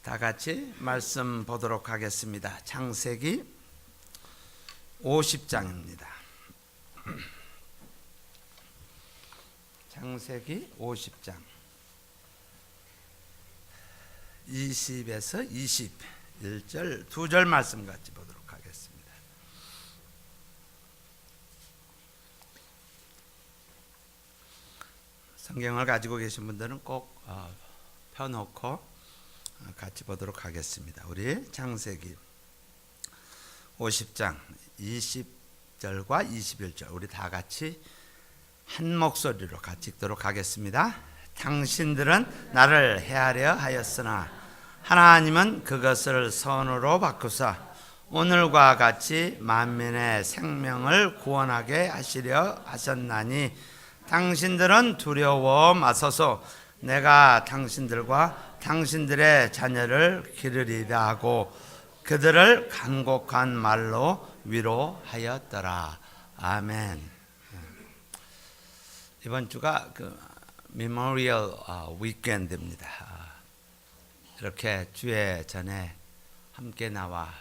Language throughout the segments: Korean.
다 같이 말씀 보도록 하겠습니다. 창세기 50장입니다. 창세기 50장 20에서 21절 두 절 말씀 같이 보도록 하겠습니다. 성경을 가지고 계신 분들은 꼭 펴놓고 같이 보도록 하겠습니다. 우리 창세기 50장 20절과 21절 우리 다 같이 한 목소리로 같이 읽도록 하겠습니다. 당신들은 나를 해하려 하였으나 하나님은 그것을 선으로 바꾸사 오늘과 같이 만민의 생명을 구원하게 하시려 하셨나니 당신들은 두려워 마소서. 내가 당신들과 당신들의 자녀를 기르리라 하고 그들을 간곡한 말로 위로하였더라. 아멘. 이번 주가 메모리얼 위켄드입니다. 이렇게 주의 전에 함께 나와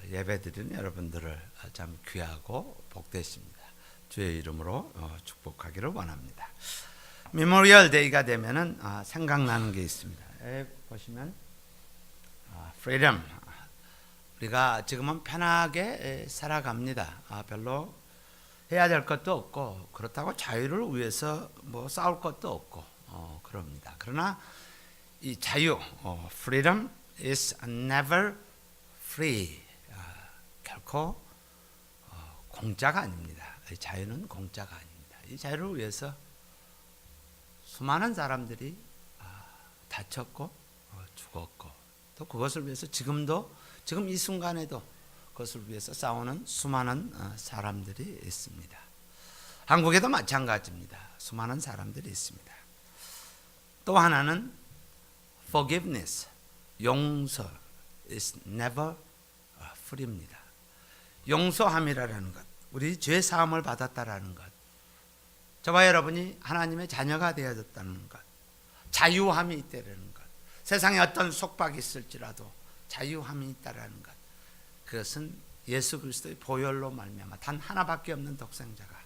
예배드리는 여러분들을 참 귀하고 복되십니다. 주의 이름으로 축복하기를 원합니다. 메모리얼 데이가 되면은 생각나는 게 있습니다. 보시면 freedom. 우리가 지금은 편하게 살아갑니다. 별로 해야 될 것도 없고 그렇다고 자유를 위해서 뭐 싸울 것도 없고 그럽니다. 그러나 이 자유, freedom is never free. 결코 공짜가 아닙니다. 이 자유는 공짜가 아닙니다. 이 자유를 위해서 수많은 사람들이 다쳤고 죽었고 또 그것을 위해서 지금 이 순간에도 그것을 위해서 싸우는 수많은 사람들이 있습니다. 한국에도 마찬가지입니다. 수많은 사람들이 있습니다. 또 하나는 forgiveness, 용서 is never free입니다. 용서함이라는 것, 우리 죄 사함을 받았다라는 것, 저와 여러분이 하나님의 자녀가 되어졌다는 것, 자유함이 있다라는 것, 세상에 어떤 속박이 있을지라도 자유함이 있다라는 것, 그것은 예수 그리스도의 보혈로 말미암아 단 하나밖에 없는 독생자가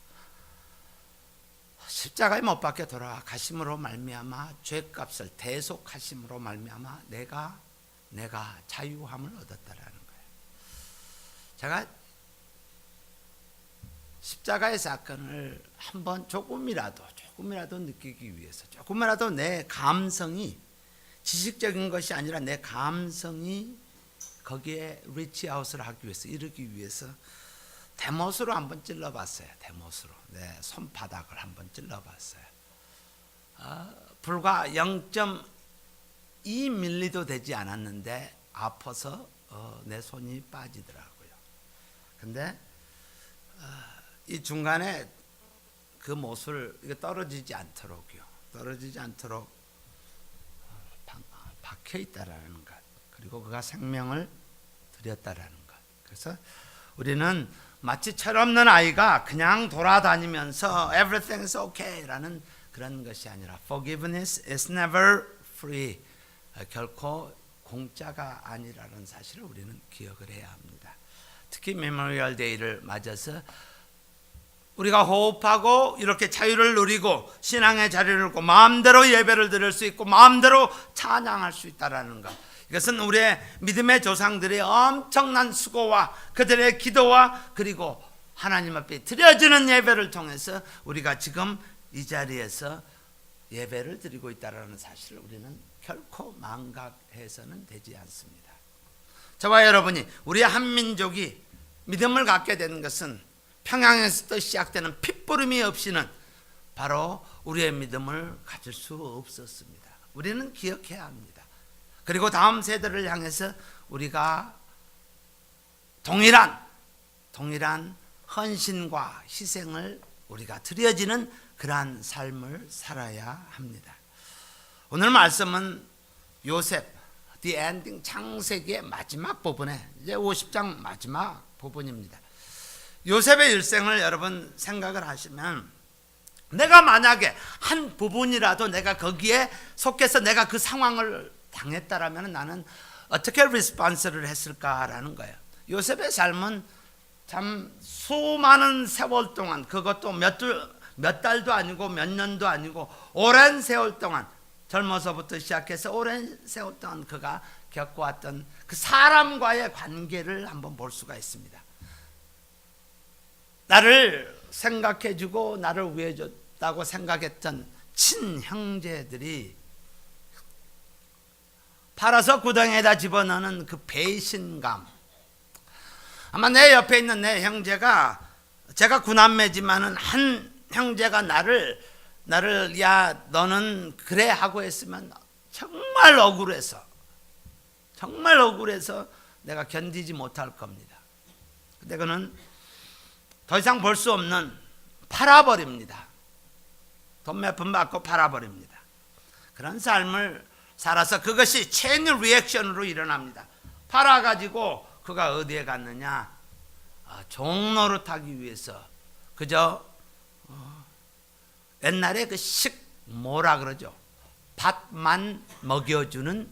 십자가에 못 박혀 돌아가심으로 말미암아 죄값을 대속하심으로 말미암아 내가 자유함을 얻었다라는 거예요. 제가 십자가의 사건을 한번 조금이라도 느끼기 위해서, 조금이라도 내 감성이 지식적인 것이 아니라 내 감성이 거기에 리치아웃을 하기 위해서, 이르기 위해서 대못으로 한번 찔러봤어요. 대못으로 내 손바닥을 한번 찔러봤어요. 불과 0.2mm도 되지 않았는데 아파서 내 손이 빠지더라고요. 근데 이 중간에 그 못을 떨어지지 않도록요. 떨어지지 않도록 박혀 있다라는 것. 그리고 그가 생명을 드렸다라는 것. 그래서 우리는 마치 철없는 아이가 그냥 돌아다니면서 everything is okay 라는 그런 것이 아니라 forgiveness is never free. 결코 공짜가 아니라는 사실을 우리는 기억을 해야 합니다. 특히 메모리얼 데이를 맞아서 우리가 호흡하고 이렇게 자유를 누리고 신앙의 자리를 누리고 마음대로 예배를 드릴 수 있고 마음대로 찬양할 수 있다라는 것, 이것은 우리의 믿음의 조상들의 엄청난 수고와 그들의 기도와 그리고 하나님 앞에 드려지는 예배를 통해서 우리가 지금 이 자리에서 예배를 드리고 있다라는 사실을 우리는 결코 망각해서는 되지 않습니다. 저와 여러분이 우리의 한민족이 믿음을 갖게 되는 것은 평양에서 시작되는 핏부림이 없이는 바로 우리의 믿음을 가질 수 없었습니다. 우리는 기억해야 합니다. 그리고 다음 세대를 향해서 우리가 동일한 헌신과 희생을 우리가 드려지는 그러한 삶을 살아야 합니다. 오늘 말씀은 요셉, The Ending, 창세기의 마지막 부분에 이제 50장 마지막 부분입니다. 요셉의 일생을 여러분 생각을 하시면 내가 만약에 한 부분이라도 내가 거기에 속해서 내가 그 상황을 당했다라면 나는 어떻게 리스폰스를 했을까라는 거예요. 요셉의 삶은 참 수많은 세월 동안, 그것도 몇 달도 아니고 몇 년도 아니고 오랜 세월 동안, 젊어서부터 시작해서 오랜 세월 동안 그가 겪어왔던 그 사람과의 관계를 한번 볼 수가 있습니다. 나를 생각해주고 나를 위해줬다고 생각했던 친형제들이 팔아서 구덩이에다 집어넣는 그 배신감. 아마 내 옆에 있는 내 형제가, 제가 구남매지만은 한 형제가 나를 야 너는 그래 하고 했으면 정말 억울해서 내가 견디지 못할 겁니다. 근데 그는 더 이상 볼 수 없는, 팔아버립니다. 돈 몇 푼 받고 팔아버립니다. 그런 삶을 살아서 그것이 체인 리액션으로 일어납니다. 팔아가지고 그가 어디에 갔느냐? 종로로 타기 위해서 그저 옛날에 그 뭐라 그러죠? 밭만 먹여주는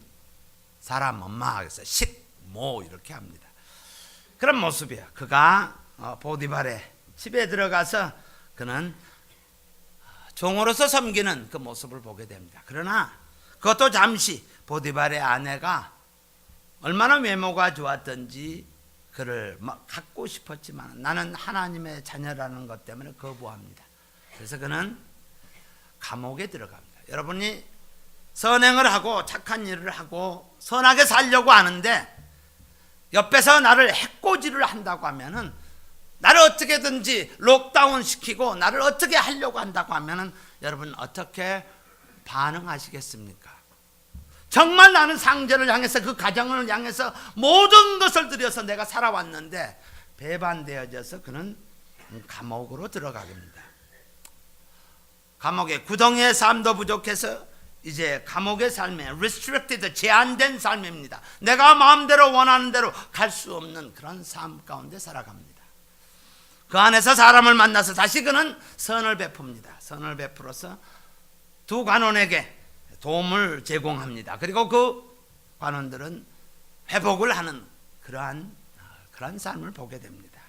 사람 엄마, 그래서 식모 이렇게 합니다. 그런 모습이에요. 그가 보디발의 집에 들어가서 그는 종으로서 섬기는 그 모습을 보게 됩니다. 그러나 그것도 잠시, 보디발의 아내가 얼마나 외모가 좋았던지 그를 막 갖고 싶었지만 나는 하나님의 자녀라는 것 때문에 거부합니다. 그래서 그는 감옥에 들어갑니다. 여러분이 선행을 하고 착한 일을 하고 선하게 살려고 하는데 옆에서 나를 해코지를 한다고 하면은, 나를 어떻게든지 록다운 시키고 나를 어떻게 하려고 한다고 하면은 여러분 어떻게 반응하시겠습니까? 정말 나는 상제를 향해서, 그 가정을 향해서 모든 것을 들여서 내가 살아왔는데 배반되어져서 그는 감옥으로 들어가게 됩니다. 감옥에, 구덩이의 삶도 부족해서 이제 감옥의 삶에 restricted, 제한된 삶입니다. 내가 마음대로 원하는 대로 갈 수 없는 그런 삶 가운데 살아갑니다. 그 안에서 사람을 만나서 다시 그는 선을 베풉니다. 선을 베풀어서 두 관원에게 도움을 제공합니다. 그리고 그 관원들은 회복을 하는 그러한 삶을 보게 됩니다.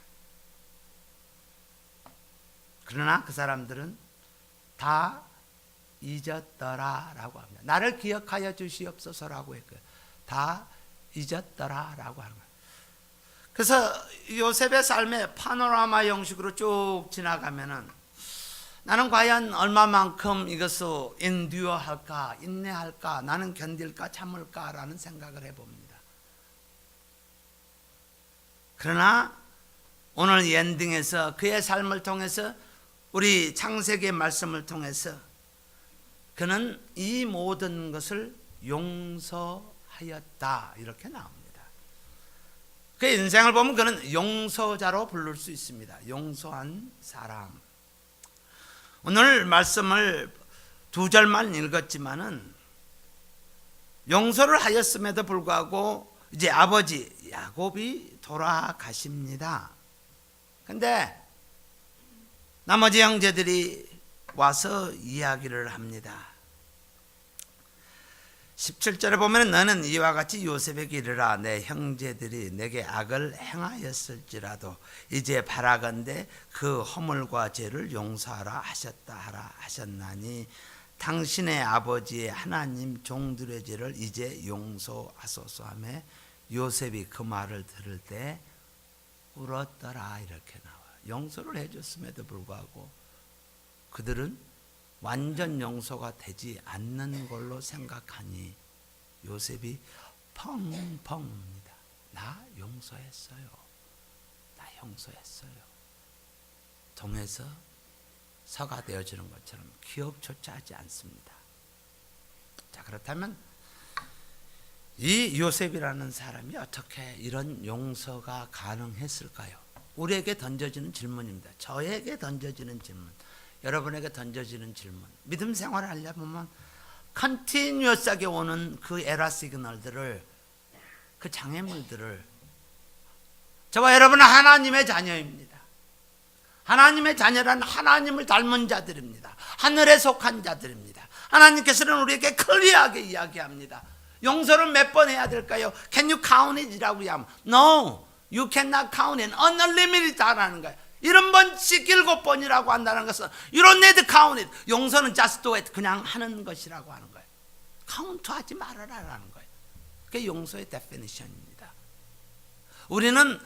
그러나 그 사람들은 다 잊었더라라고 합니다. 나를 기억하여 주시옵소서라고 했고요. 다 잊었더라라고 하는 거예요. 그래서 요셉의 삶의 파노라마 형식으로 쭉 지나가면은 나는 과연 얼마만큼 이것을 인듀어할까, 인내할까, 나는 견딜까, 참을까라는 생각을 해봅니다. 그러나 오늘 이 엔딩에서 그의 삶을 통해서, 우리 창세기의 말씀을 통해서 그는 이 모든 것을 용서하였다 이렇게 나옵니다. 그 인생을 보면 그는 용서자로 부를 수 있습니다. 용서한 사람. 오늘 말씀을 두 절만 읽었지만은 용서를 하였음에도 불구하고 이제 아버지 야곱이 돌아가십니다. 근데 나머지 형제들이 와서 이야기를 합니다. 17절에 보면 너는 이와 같이 요셉에게 이르라. 내 형제들이 내게 악을 행하였을지라도 이제 바라건대 그 허물과 죄를 용서하라 하셨다 하라 하셨나니 당신의 아버지의 하나님 종들의 죄를 이제 용서하소서 하며 요셉이 그 말을 들을 때 울었더라 이렇게 나와요. 용서를 해줬음에도 불구하고 그들은 완전 용서가 되지 않는 걸로 생각하니 요셉이 펑펑 웁니다. 나 용서했어요. 나 용서했어요. 동에서 서가 되어지는 것처럼 기억조차 하지 않습니다. 자, 그렇다면 이 요셉이라는 사람이 어떻게 이런 용서가 가능했을까요? 우리에게 던져지는 질문입니다. 저에게 던져지는 질문, 여러분에게 던져지는 질문. 믿음 생활을 하려면 컨티뉴어스하게 오는 그 에러 시그널들을, 그 장애물들을, 저와 여러분은 하나님의 자녀입니다. 하나님의 자녀란 하나님을 닮은 자들입니다. 하늘에 속한 자들입니다. 하나님께서는 우리에게 클리어하게 이야기합니다. 용서는 몇 번 해야 될까요? Can you count it이라고 하면 No, you cannot count it. Unlimited라는 거예요. 70번씩 7번이라고 한다는 것은 You don't need to count it. 용서는 just do it. 그냥 하는 것이라고 하는 거예요. 카운트하지 말아라라는 거예요. 그게 용서의 definition입니다. 우리는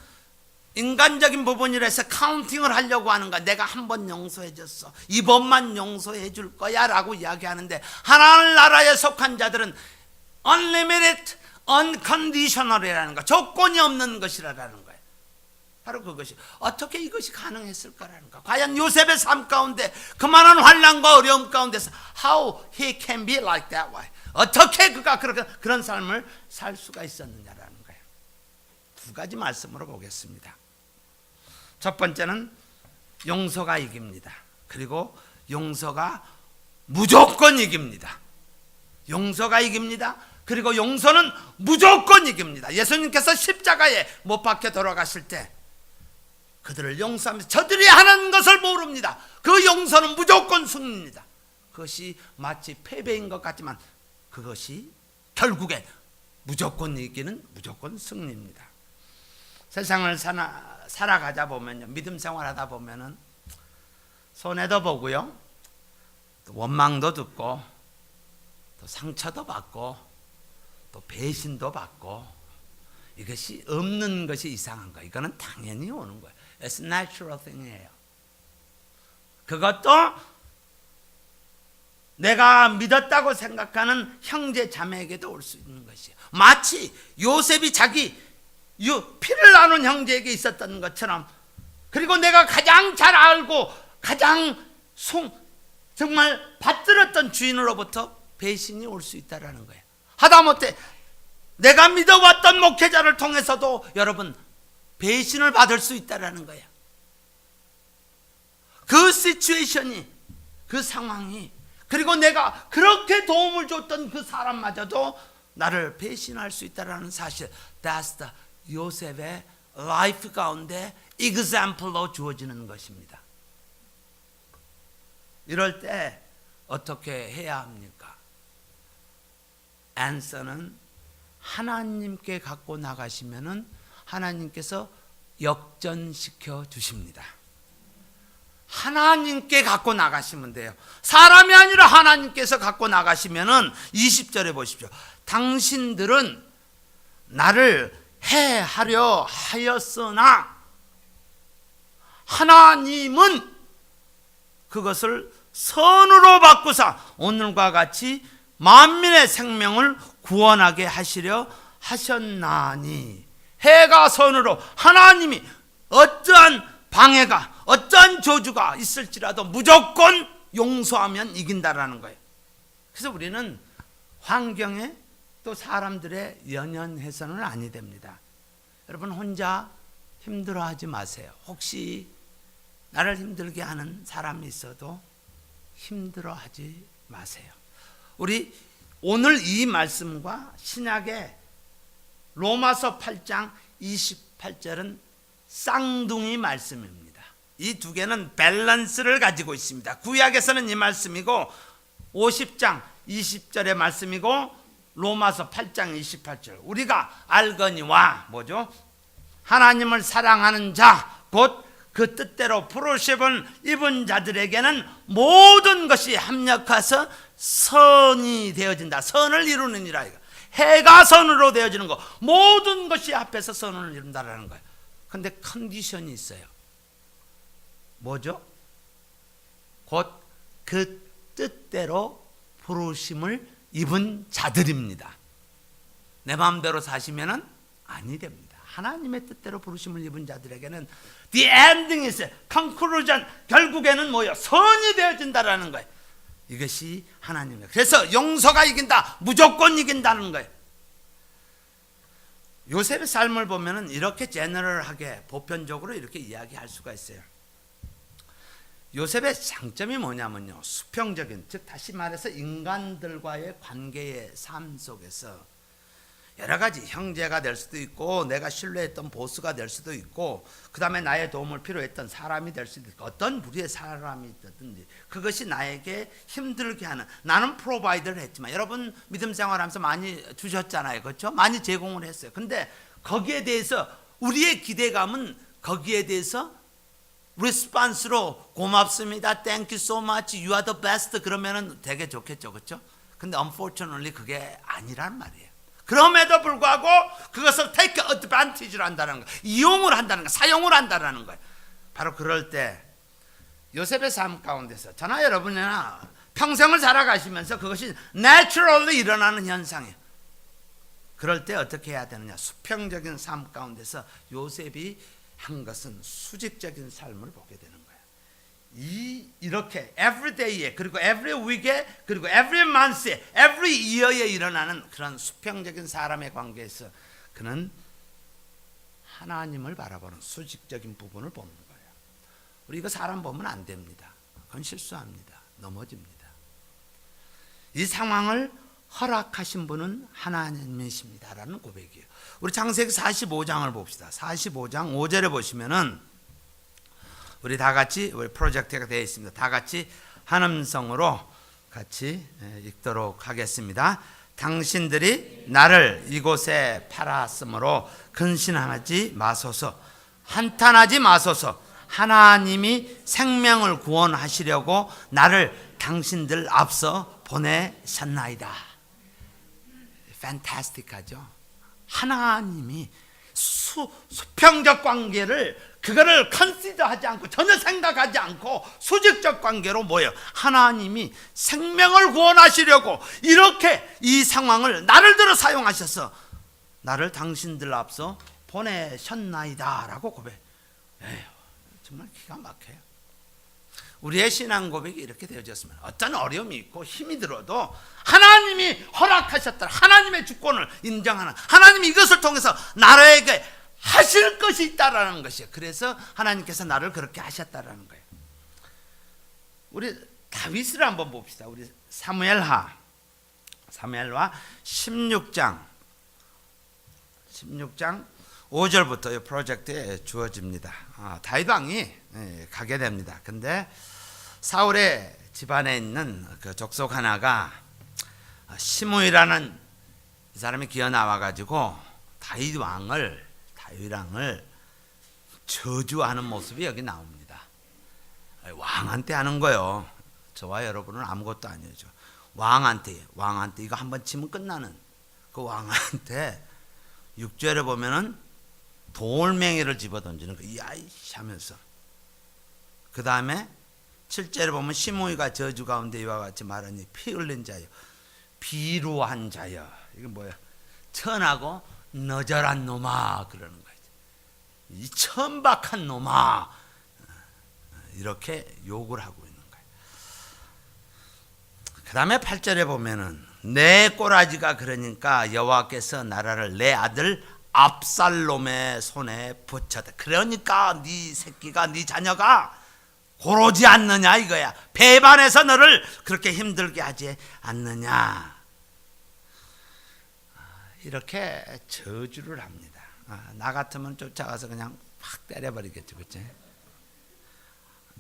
인간적인 부분이라서 카운팅을 하려고 하는 거야. 내가 한 번 용서해 줬어. 이번만 용서해 줄 거야 라고 이야기하는데 하나님 나라에 속한 자들은 unlimited, unconditional이라는 거, 조건이 없는 것이라는 거예요. 바로 그것이 어떻게 이것이 가능했을까라는 거. 과연 요셉의 삶 가운데 그만한 환난과 어려움 가운데서 how he can be like that way. 어떻게 그가 그런 삶을 살 수가 있었느냐라는 거예요. 두 가지 말씀으로 보겠습니다. 첫 번째는 용서가 이깁니다. 그리고 용서가 무조건 이깁니다. 용서가 이깁니다. 그리고 용서는 무조건 이깁니다. 예수님께서 십자가에 못 박혀 돌아가실 때 그들을 용서하면서 저들이 하는 것을 모릅니다. 그 용서는 무조건 승리입니다. 그것이 마치 패배인 것 같지만 그것이 결국엔 무조건 이기는 무조건 승리입니다. 세상을 살아가다 보면요, 믿음 생활하다 보면은 손해도 보고요, 또 원망도 듣고, 또 상처도 받고, 또 배신도 받고, 이것이 없는 것이 이상한 거예요. 이거는 당연히 오는 거예요. It's natural thing이에요. 그것도 내가 믿었다고 생각하는 형제 자매에게도 올 수 있는 것이에요. 마치 요셉이 자기 피를 나눈 형제에게 있었던 것처럼, 그리고 내가 가장 잘 알고 가장 정말 받들었던 주인으로부터 배신이 올 수 있다는 거예요. 하다못해 내가 믿어왔던 목회자를 통해서도 여러분 배신을 받을 수 있다는 거예요. 그 시츄에이션이, 그 상황이, 그리고 내가 그렇게 도움을 줬던 그 사람마저도 나를 배신할 수 있다는 사실, That's the 요셉의 라이프 가운데 example로 주어지는 것입니다. 이럴 때 어떻게 해야 합니까? answer는 하나님께 갖고 나가시면은 하나님께서 역전시켜 주십니다. 하나님께 갖고 나가시면 돼요. 사람이 아니라 하나님께서 갖고 나가시면은 20절에 보십시오. 당신들은 나를 해하려 하였으나 하나님은 그것을 선으로 바꾸사 오늘과 같이 만민의 생명을 구원하게 하시려 하셨나니. 해가 선으로 하나님이 어떠한 방해가 어떠한 저주가 있을지라도 무조건 용서하면 이긴다라는 거예요. 그래서 우리는 환경에 또 사람들의 연연해서는 아니 됩니다. 여러분 혼자 힘들어하지 마세요. 혹시 나를 힘들게 하는 사람이 있어도 힘들어하지 마세요. 우리 오늘 이 말씀과 신약의 로마서 8장 28절은 쌍둥이 말씀입니다. 이 두 개는 밸런스를 가지고 있습니다. 구약에서는 이 말씀이고 50장 20절의 말씀이고 로마서 8장 28절. 우리가 알거니와 뭐죠? 하나님을 사랑하는 자 곧 그 뜻대로 부르심을 입은 자들에게는 모든 것이 합력해서 선이 되어진다. 선을 이루느니라. 이거. 해가 선으로 되어지는 거. 모든 것이 합해서 선을 이룬다라는 거예요. 근데 컨디션이 있어요. 뭐죠? 곧 그 뜻대로 부르심을 입은 자들입니다. 내 마음대로 사시면은 아니 됩니다. 하나님의 뜻대로 부르심을 입은 자들에게는 the ending is conclusion, 결국에는 뭐요? 선이 되어진다라는 거예요. 이것이 하나님의. 그래서 용서가 이긴다, 무조건 이긴다는 거예요. 요셉의 삶을 보면은 이렇게 제너럴하게 보편적으로 이렇게 이야기할 수가 있어요. 요셉의 장점이 뭐냐면요, 수평적인, 즉 다시 말해서 인간들과의 관계의 삶 속에서 여러 가지 형제가 될 수도 있고 내가 신뢰했던 보스가 될 수도 있고 그 다음에 나의 도움을 필요했던 사람이 될 수도 있고 어떤 부류의 사람이 있든지 그것이 나에게 힘들게 하는 나는 프로바이더를 했지만 여러분 믿음 생활하면서 많이 주셨잖아요. 그렇죠? 많이 제공을 했어요. 근데 거기에 대해서 우리의 기대감은 거기에 대해서 리스폰스로 고맙습니다. Thank you so much. You are the best. 그러면은 되게 좋겠죠. 그렇죠? 근데 unfortunately 그게 아니란 말이에요. 그럼에도 불구하고 그것을 take advantage를 한다는 거, 이용을 한다는 거, 사용을 한다는 거예요. 바로 그럴 때 요셉의 삶 가운데서 저나 여러분이나 평생을 살아가시면서 그것이 naturally 일어나는 현상이에요. 그럴 때 어떻게 해야 되느냐? 수평적인 삶 가운데서 요셉이 한 것은 수직적인 삶을 보게 되는 거예요. 이렇게 every day에 그리고 every week에 그리고 every month에 every year에 일어나는 그런 수평적인 사람의 관계에서 그는 하나님을 바라보는 수직적인 부분을 보는 거예요. 우리 이거 사람 보면 안 됩니다. 그건 실수합니다. 넘어집니다. 이 상황을 허락하신 분은 하나님이십니다라는 고백이에요. 우리 창세기 45장을 봅시다. 45장 5절에 보시면은 우리 다 같이 우리 프로젝트가 되어 있습니다. 다 같이 한 음성으로 같이 읽도록 하겠습니다. 당신들이 나를 이곳에 팔았으므로 근신하지 마소서, 한탄하지 마소서. 하나님이 생명을 구원하시려고 나를 당신들 앞서 보내셨나이다. 판타스틱하죠. 하나님이 수평적 관계를 그거를 컨시더하지 않고 전혀 생각하지 않고 수직적 관계로 모여 하나님이 생명을 구원하시려고 이렇게 이 상황을 나를 들어 사용하셔서 나를 당신들 앞서 보내셨나이다 라고 고백. 에휴, 정말 기가 막혀요. 우리의 신앙 고백이 이렇게 되어졌으면 어떤 어려움이 있고 힘이 들어도 하나님이 허락하셨다, 하나님의 주권을 인정하는, 하나님이 이것을 통해서 나에게 하실 것이 있다라는 것이에요. 그래서 하나님께서 나를 그렇게 하셨다라는 거예요. 우리 다윗을 한번 봅시다. 우리 사무엘하 16장 5절부터 이 프로젝트에 주어집니다. 다윗 왕이 가게 됩니다. 근데 사울의 집안에 있는 그 족속 하나가 시므이라는 이 사람이 기어 나와 가지고 다윗 왕을 저주하는 모습이 여기 나옵니다. 왕한테 하는 거요. 저와 여러분은 아무것도 아니죠. 왕한테 이거 한번 치면 끝나는 그 왕한테 6절에 보면은 돌멩이를 집어 던지는 거, 야이씨 하면서. 그 다음에 7절에 보면 시므이가 저주 가운데 이와 같이 말하니 피 흘린 자여, 비루한 자여. 이게 뭐야? 천하고 너절한 놈아 그러는 거죠. 이 천박한 놈아 이렇게 욕을 하고 있는 거예요. 그 다음에 8절에 보면은 내 꼬라지가 그러니까 여호와께서 나라를 내 아들 압살롬의 손에 붙였다. 그러니까 네 새끼가 네 자녀가 고르지 않느냐 이거야. 배반해서 너를 그렇게 힘들게 하지 않느냐. 이렇게 저주를 합니다. 나 같으면 쫓아가서 그냥 확 때려버리겠죠. 그치?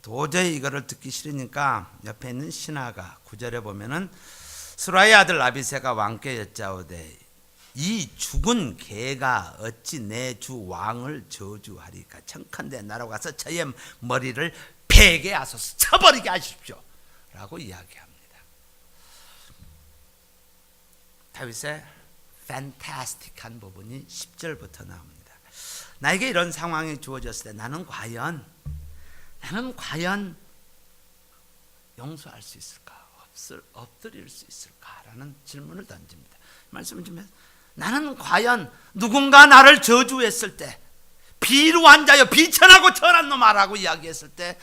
도저히 이거를 듣기 싫으니까 옆에 있는 신하가 9절에 보면은 스루야의 아들 아비새가 왕께 여짜오되 이 죽은 개가 어찌 내 주 왕을 저주하리까. 청컨대 나로 가서 저의 머리를 베게 하소서, 쳐버리게 하십시오 라고 이야기합니다. 다윗의 판타스틱한 부분이 10절부터 나옵니다. 나에게 이런 상황이 주어졌을 때 나는 과연 용서할 수 있을까? 엎드릴 수 있을까라는 질문을 던집니다. 말씀을 좀 해서 나는 과연 누군가 나를 저주했을 때, 비루한 자여 비천하고 천한 놈아라고 이야기했을 때,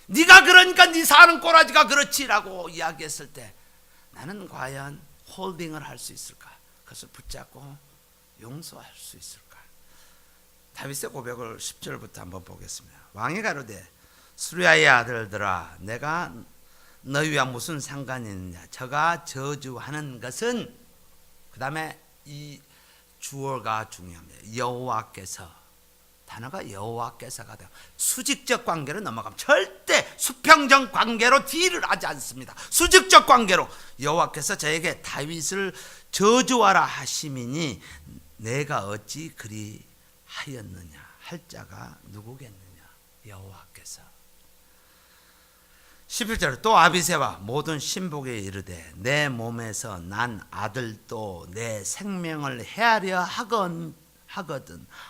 네가 그러니까 네 사는 꼬라지가 그렇지라고 이야기했을 때 나는 과연 홀딩을 할 수 있을까? 그것을 붙잡고 용서할 수 있을까? 다윗의 고백을 10절부터 한번 보겠습니다. 왕이 가로되 스루야의 아들들아 내가 너희와 무슨 상관이 있느냐. 저가 저주하는 것은, 그 다음에 이 주어가 중요합니다. 여호와께서, 단어가 여호와께서가 돼요. 수직적 관계로 넘어가면 절대 수평적 관계로 딜을 하지 않습니다. 수직적 관계로 여호와께서 저에게 다윗을 저주하라 하시미니 내가 어찌 그리 하였느냐 할 자가 누구겠느냐? 여호와께서. 11절 또 아비새와 모든 신복에 이르되 내 몸에서 난 아들도 내 생명을 헤아려 하거든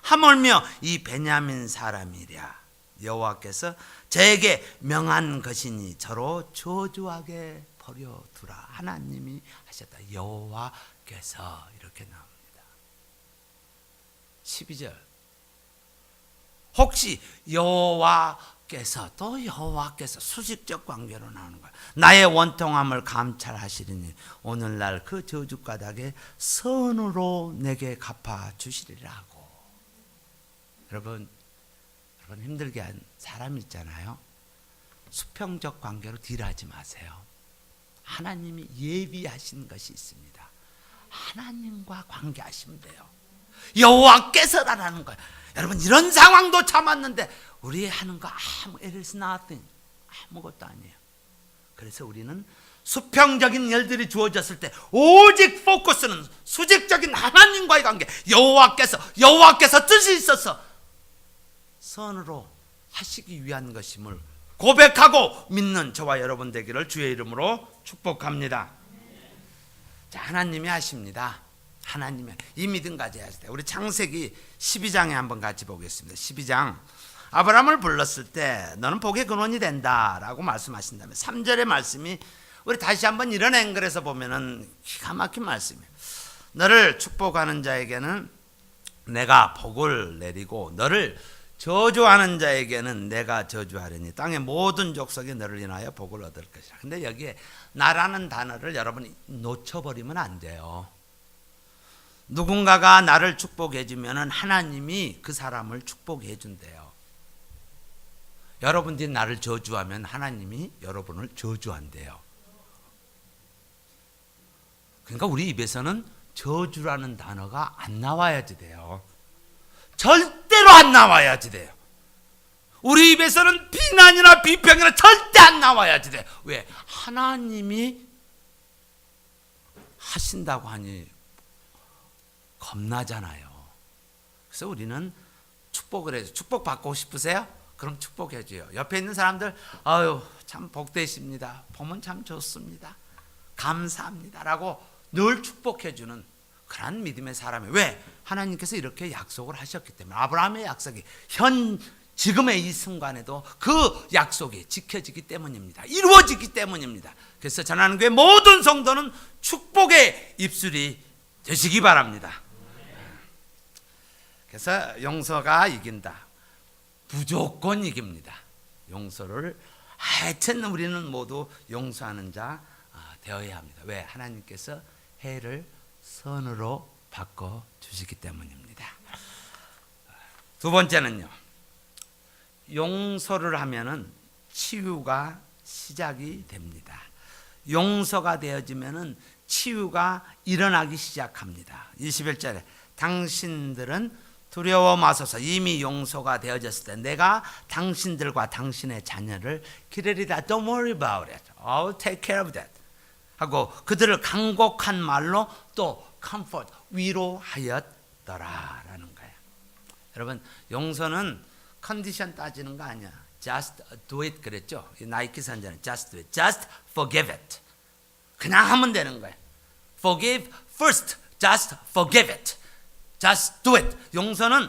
하물며 이 베냐민 사람이랴. 여호와께서 저에게 명한 것이니 저로 저주하게 버려두라. 하나님이 하셨다. 여호와께서 이렇게 나옵니다. 12절 혹시 여호와께서, 또 여호와께서 수직적 관계로 나오는 거예요. 나의 원통함을 감찰하시리니 오늘날 그 저주가닥에 선으로 내게 갚아주시리라 하고. 여러분 힘들게 한 사람 있잖아요. 수평적 관계로 딜하지 마세요. 하나님이 예비하신 것이 있습니다. 하나님과 관계하시면 돼요. 여호와께서라는 거예요. 여러분 이런 상황도 참았는데 우리 하는 거 it is nothing, 아무것도 아니에요. 그래서 우리는 수평적인 일들이 주어졌을 때 오직 포커스는 수직적인 하나님과의 관계. 여호와께서 뜻이 있어서 선으로 하시기 위한 것임을 고백하고 믿는 저와 여러분 되기를 주의 이름으로 축복합니다. 자, 하나님이 하십니다. 하나님이 이 믿음 가져야 돼. 우리 창세기 12장에 한번 같이 보겠습니다. 12장 아브라함을 불렀을 때 너는 복의 근원이 된다라고 말씀하신다면 3절의 말씀이 우리 다시 한번 이런 앵글에서 보면은 기가 막힌 말씀이에요. 너를 축복하는 자에게는 내가 복을 내리고 너를 저주하는 자에게는 내가 저주하리니 땅의 모든 족속이 너를 인하여 복을 얻을 것이라. 근데 여기에 나라는 단어를 여러분이 놓쳐버리면 안 돼요. 누군가가 나를 축복해 주면 하나님이 그 사람을 축복해 준대요. 여러분들이 나를 저주하면 하나님이 여러분을 저주한대요. 그러니까 우리 입에서는 저주라는 단어가 안 나와야지 돼요. 절대로 안 나와야지 돼요. 우리 입에서는 비난이나 비평이나 절대 안 나와야지 돼요. 왜? 하나님이 하신다고 하니 겁나잖아요. 그래서 우리는 축복을 해줘. 축복 받고 싶으세요? 그럼 축복해줘요. 옆에 있는 사람들 아유 참 복되십니다. 보면 참 좋습니다. 감사합니다 라고 늘 축복해주는 그런 믿음의 사람이. 왜? 하나님께서 이렇게 약속을 하셨기 때문에. 아브라함의 약속이 지금의 이 순간에도 그 약속이 지켜지기 때문입니다. 이루어지기 때문입니다. 그래서 전하는 교회 모든 성도는 축복의 입술이 되시기 바랍니다. 그래서 용서가 이긴다. 무조건 이깁니다. 용서를 하여튼 우리는 모두 용서하는 자 되어야 합니다. 왜? 하나님께서 해를 선으로 바꿔주시기 때문입니다. 두 번째는요, 용서를 하면은 치유가 시작이 됩니다. 용서가 되어지면은 치유가 일어나기 시작합니다. 21절에 당신들은 두려워 마소서. 이미 용서가 되어졌을 때 내가 당신들과 당신의 자녀를 기르리라. Don't worry about it. I'll take care of that. 하고 그들을 간곡한 말로 또 comfort, 위로하였더라라는 거예요. 여러분 용서는 컨디션 따지는 거 아니야. Just do it 그랬죠. 나이키 선전은 just do it. Just forgive it. 그냥 하면 되는 거예요. Forgive first. Just forgive it. Just do it. 용서는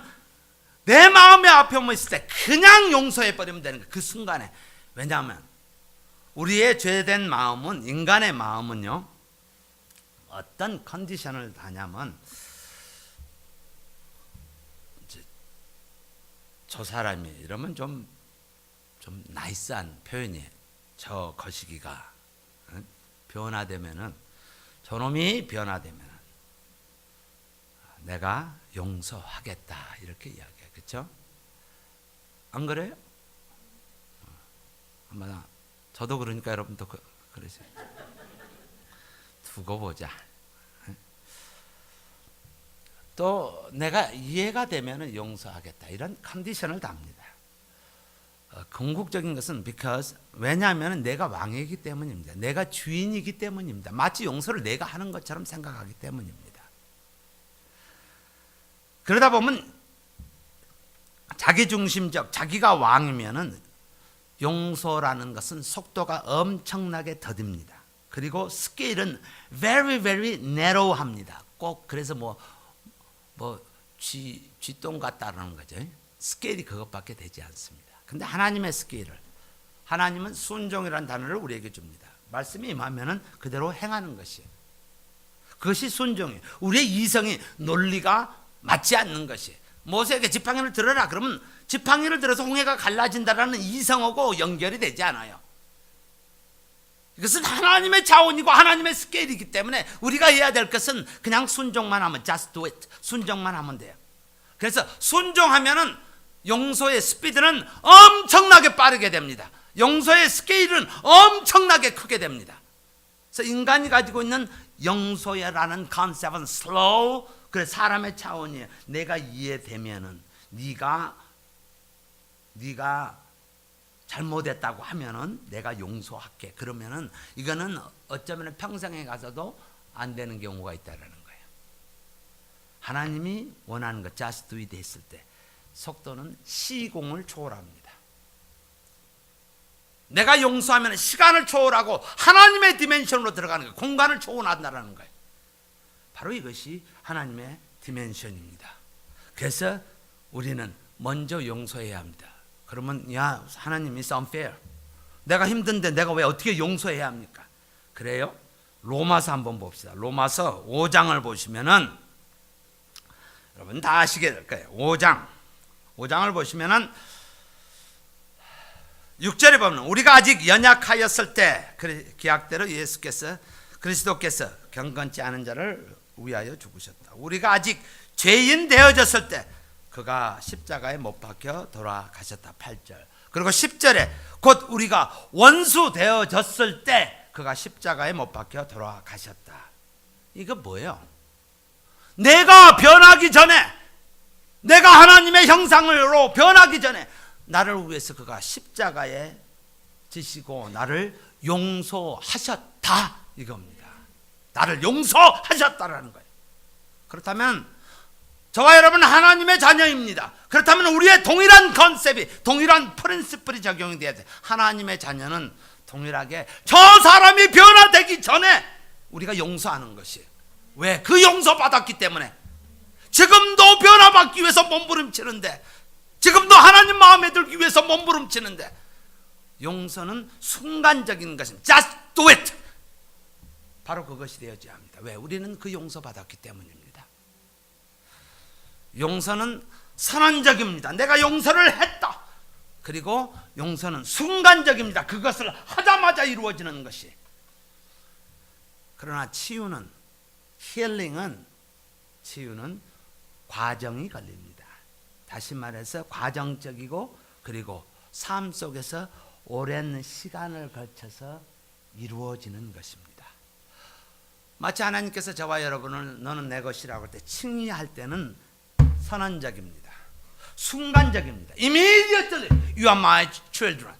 내 마음에 아픔이 있을 때 그냥 용서해버리면 되는 거예요. 그 순간에. 왜냐하면 우리의 죄된 마음은, 인간의 마음은요, 어떤 컨디션을 다냐면 저 사람이 이러면 좀 나이스한 표현이에요. 저 거시기가 변화되면은, 저놈이 변화되면은 내가 용서하겠다 이렇게 이야기해요. 그렇죠? 안 그래요? 아마 저도 그러니까 여러분도 그러세요. 두고 보자. 또 내가 이해가 되면 용서하겠다 이런 컨디션을 답니다. 궁극적인 것은 because 왜냐하면 내가 왕이기 때문입니다. 내가 주인이기 때문입니다. 마치 용서를 내가 하는 것처럼 생각하기 때문입니다. 그러다 보면 자기중심적 자기가 왕이면은 용서라는 것은 속도가 엄청나게 더딥니다. 그리고 스케일은 very very narrow합니다. 꼭 그래서 쥐똥 같다라는 거죠. 스케일이 그것밖에 되지 않습니다. 근데 하나님의 스케일을 하나님은 순종이라는 단어를 우리에게 줍니다. 말씀이 임하면은 그대로 행하는 것이에요. 그것이 순종이에요. 우리의 이성이 논리가 맞지 않는 것이에요. 모세에게 지팡이를 들어라 그러면 지팡이를 들어서 홍해가 갈라진다라는 이성하고 연결이 되지 않아요. 이것은 하나님의 자원이고 하나님의 스케일이기 때문에 우리가 해야 될 것은 그냥 순종만 하면 just do it. 순종만 하면 돼요. 그래서 순종하면은 용서의 스피드는 엄청나게 빠르게 됩니다. 용서의 스케일은 엄청나게 크게 됩니다. 그래서 인간이 가지고 있는 용서라는 컨셉은 slow, 그래서 사람의 차원이에요. 내가 이해되면은 네가 잘못했다고 하면은 내가 용서할게. 그러면은 이거는 어쩌면 평생에 가서도 안 되는 경우가 있다라는 거예요. 하나님이 원하는 것 just do it 했을 때 속도는 시공을 초월합니다. 내가 용서하면 시간을 초월하고 하나님의 디멘션으로 들어가는 거예요. 공간을 초월한다는 거예요. 바로 이것이 하나님의 디멘션입니다. 그래서 우리는 먼저 용서해야 합니다. 그러면 야 하나님 it's unfair. 내가 힘든데 내가 왜 어떻게 용서해야 합니까? 그래요? 로마서 한번 봅시다. 로마서 5장을 보시면은 여러분 다 아시게 될 거예요. 5장을 보시면은 6절에 보면 우리가 아직 연약하였을 때 기약대로 예수께서 그리스도께서 경건치 않은 자를 위하여 죽으셨다. 우리가 아직 죄인 되어졌을 때 그가 십자가에 못 박혀 돌아가셨다. 8절. 그리고 10절에 곧 우리가 원수 되어졌을 때 그가 십자가에 못 박혀 돌아가셨다. 이거 뭐예요? 내가 변하기 전에, 내가 하나님의 형상으로 변하기 전에 나를 위해서 그가 십자가에 지시고 나를 용서하셨다 이겁니다. 나를 용서하셨다라는 거예요. 그렇다면 저와 여러분은 하나님의 자녀입니다. 그렇다면 우리의 동일한 컨셉이, 동일한 프린시플이 적용이 돼야 돼. 하나님의 자녀는 동일하게 저 사람이 변화되기 전에 우리가 용서하는 것이에요. 왜? 그 용서받았기 때문에. 지금도 변화받기 위해서 몸부림치는데, 지금도 하나님 마음에 들기 위해서 몸부림치는데, 용서는 순간적인 것은 just do it. 바로 그것이 되어져야 합니다. 왜? 우리는 그 용서받았기 때문입니다. 용서는 선언적입니다. 내가 용서를 했다. 그리고 용서는 순간적입니다. 그것을 하자마자 이루어지는 것이. 그러나 치유는 과정이 걸립니다. 다시 말해서 과정적이고 그리고 삶 속에서 오랜 시간을 거쳐서 이루어지는 것입니다. 마치 하나님께서 저와 여러분을 너는 내 것이라고 할 때 칭의할 때는 선언적입니다. 순간적입니다. Immediately you are my children.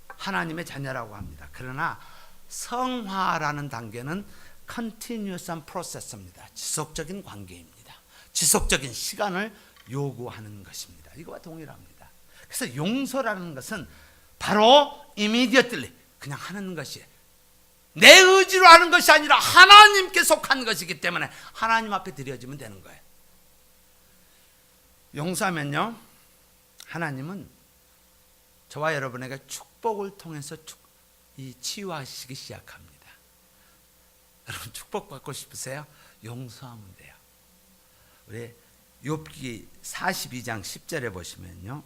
하나님의 자녀라고 합니다. 그러나 성화라는 단계는 continuous process입니다. 지속적인 관계입니다. 지속적인 시간을 요구하는 것입니다. 이거와 동일합니다. 그래서 용서라는 것은 바로 immediately 그냥 하는 것이에요. 내 의지로 하는 것이 아니라 하나님께 속한 것이기 때문에 하나님 앞에 드려지면 되는 거예요. 용서하면요, 하나님은 저와 여러분에게 축복을 통해서 치유하시기 시작합니다. 여러분 축복받고 싶으세요? 용서하면 돼요. 우리 욥기 42장 10절에 보시면요,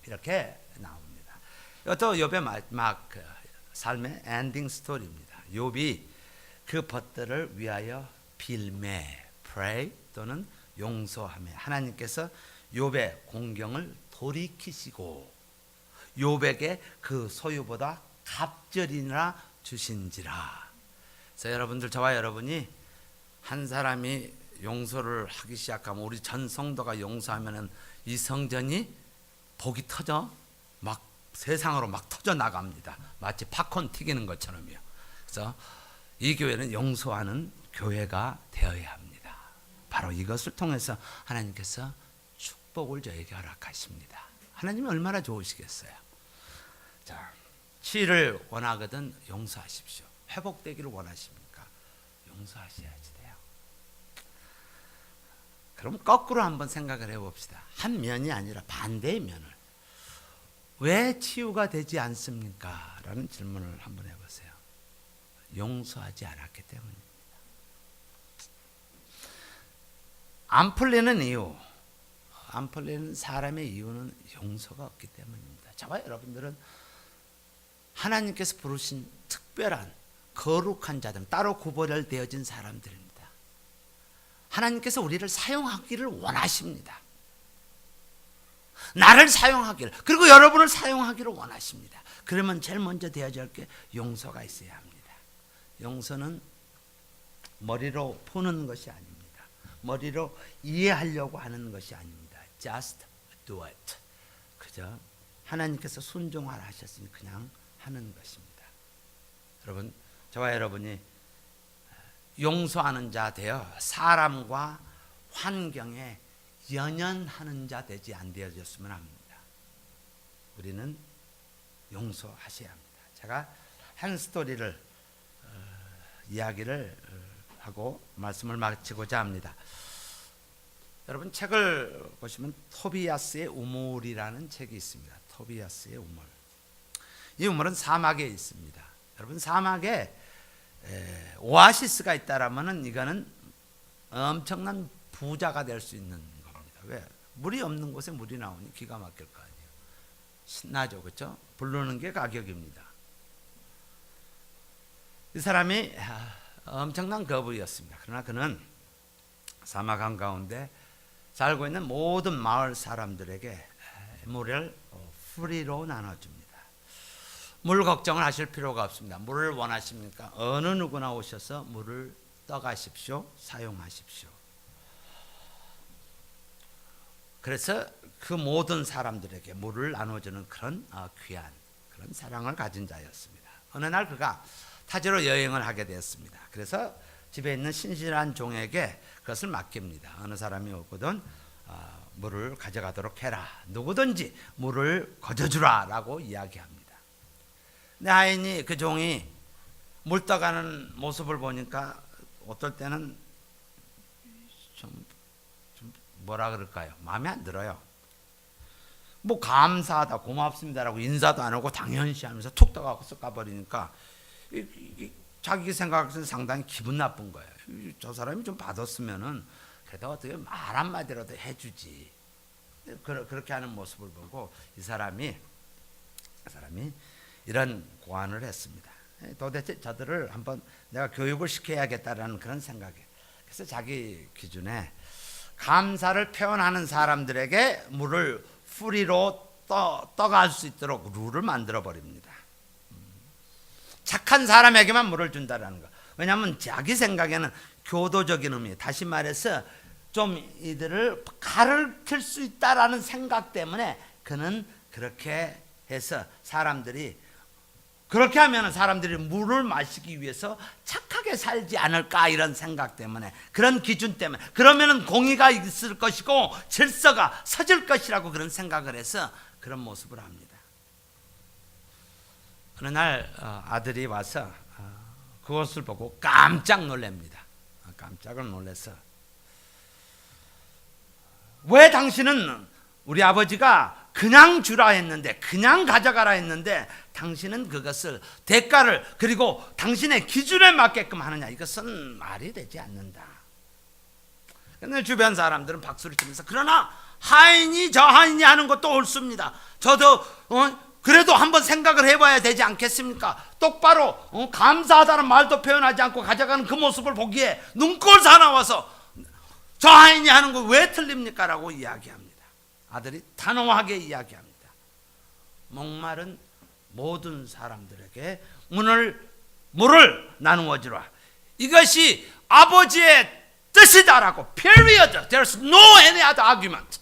이렇게 나옵니다. 이것도 욥의 마지막 삶의 엔딩 스토리입니다. 욥이 그 벗들을 위하여 빌매, pray 또는 용서하며 하나님께서 욥의 공경을 돌이키시고 욥에게 그 소유보다 갑절이나 주신지라. 그래서 여러분들, 저와 여러분이 한 사람이 용서를 하기 시작하면 우리 전 성도가 용서하면은 이 성전이 복이 터져 막 세상으로 막 터져 나갑니다. 마치 팝콘 튀기는 것처럼요. 그래서 이 교회는 용서하는 교회가 되어야 합니다. 바로 이것을 통해서 하나님께서 축복을 저에게 허락하십니다. 하나님이 얼마나 좋으시겠어요. 자, 치유를 원하거든 용서하십시오. 회복되기를 원하십니까? 용서하셔야지 돼요. 그럼 거꾸로 한번 생각을 해봅시다. 한 면이 아니라 반대의 면을. 왜 치유가 되지 않습니까? 라는 질문을 한번 해보세요. 용서하지 않았기 때문입니다. 안 풀리는 이유, 안 풀리는 사람의 이유는 용서가 없기 때문입니다. 저와 여러분들은 하나님께서 부르신 특별한 거룩한 자들, 따로 구별되어진 사람들입니다. 하나님께서 우리를 사용하기를 원하십니다. 나를 사용하기를, 그리고 여러분을 사용하기를 원하십니다. 그러면 제일 먼저 되어질 게 용서가 있어야 합니다. 용서는 머리로 푸는 것이 아닙니다. 머리로 이해하려고 하는 것이 아닙니다. Just do it. 그저 하나님께서 순종하라 하셨으니 그냥 하는 것입니다. 여러분, 저와 여러분이 용서하는 자 되어 사람과 환경에 연연하는 자 되지 안 되어졌으면 합니다. 우리는 용서하셔야 합니다. 제가 한 스토리를 이야기를 하고 말씀을 마치고자 합니다. 여러분 책을 보시면 토비아스의 우물이라는 책이 있습니다. 토비아스의 우물. 이 우물은 사막에 있습니다. 여러분 사막에 오아시스가 있다라면은 이거는 엄청난 부자가 될 수 있는 겁니다. 왜? 물이 없는 곳에 물이 나오니 기가 막힐 거 아니에요. 신나죠, 그렇죠? 부르는 게 가격입니다. 이 사람이 엄청난 거부였습니다. 그러나 그는 사막 한가운데 살고 있는 모든 마을 사람들에게 물을 프리로 나눠줍니다. 물 걱정을 하실 필요가 없습니다. 물을 원하십니까? 어느 누구나 오셔서 물을 떠가십시오. 사용하십시오. 그래서 그 모든 사람들에게 물을 나눠주는 그런 귀한 그런 사랑을 가진 자였습니다. 어느 날 그가 타지로 여행을 하게 되었습니다. 그래서 집에 있는 신실한 종에게 그것을 맡깁니다. 어느 사람이 오거든 물을 가져가도록 해라. 누구든지 물을 거저주라 라고 이야기합니다. 근데 하인이 그 종이 물 떠가는 모습을 보니까 어떨 때는 좀 뭐라 그럴까요? 마음에 안 들어요. 뭐 감사하다 고맙습니다라고 인사도 안 하고 당연시 하면서 툭 떠가고 쓱 가버리니까 자기 생각에서는 상당히 기분 나쁜 거예요. 저 사람이 좀 받았으면은 그래도 어떻게 말 한마디라도 해주지. 그렇게 하는 모습을 보고 이 사람이 이런 고안을 했습니다. 도대체 저들을 한번 내가 교육을 시켜야겠다라는 그런 생각에, 그래서 자기 기준에 감사를 표현하는 사람들에게 물을 프리로 떠갈 수 있도록 룰을 만들어 버립니다. 착한 사람에게만 물을 준다라는 거. 왜냐하면 자기 생각에는 교도적인 의미, 다시 말해서 좀 이들을 가르칠 수 있다라는 생각 때문에 그는 그렇게 해서 사람들이 그렇게 하면 사람들이 물을 마시기 위해서 착하게 살지 않을까 이런 생각 때문에, 그런 기준 때문에, 그러면 공의가 있을 것이고 질서가 서질 것이라고 그런 생각을 해서 그런 모습을 합니다. 어느 날 아들이 와서 그것을 보고 깜짝 놀랍니다. 깜짝을 놀라서 왜 당신은 우리 아버지가 그냥 주라 했는데, 그냥 가져가라 했는데 당신은 그것을 대가를 그리고 당신의 기준에 맞게끔 하느냐, 이것은 말이 되지 않는다. 그런데 주변 사람들은 박수를 치면서 그러나 하인이 저 하인이 하는 것도 옳습니다. 저도 그래도 한번 생각을 해봐야 되지 않겠습니까? 똑바로 감사하다는 말도 표현하지 않고 가져가는 그 모습을 보기에 눈꼴 사나워서 저 하인이 하는 거 왜 틀립니까? 라고 이야기합니다. 아들이 단호하게 이야기합니다. 목마른 모든 사람들에게 물을 나누어 주라. 이것이 아버지의 뜻이다라고. period. There's no any other argument.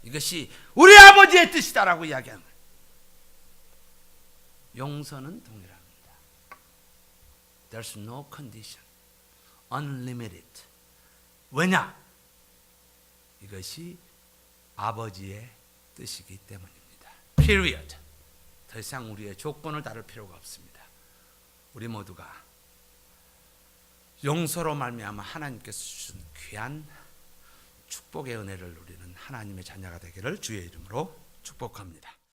이것이 우리 아버지의 뜻이다라고 이야기하는 거예요. 용서는 동일합니다. There's no condition. Unlimited. 왜냐? 이것이 아버지의 뜻이기 때문입니다. period. 더 이상 우리의 조건을 다룰 필요가 없습니다. 우리 모두가 용서로 말미암아 하나님께서 주신 귀한 축복의 은혜를 누리는 하나님의 자녀가 되기를 주의 이름으로 축복합니다.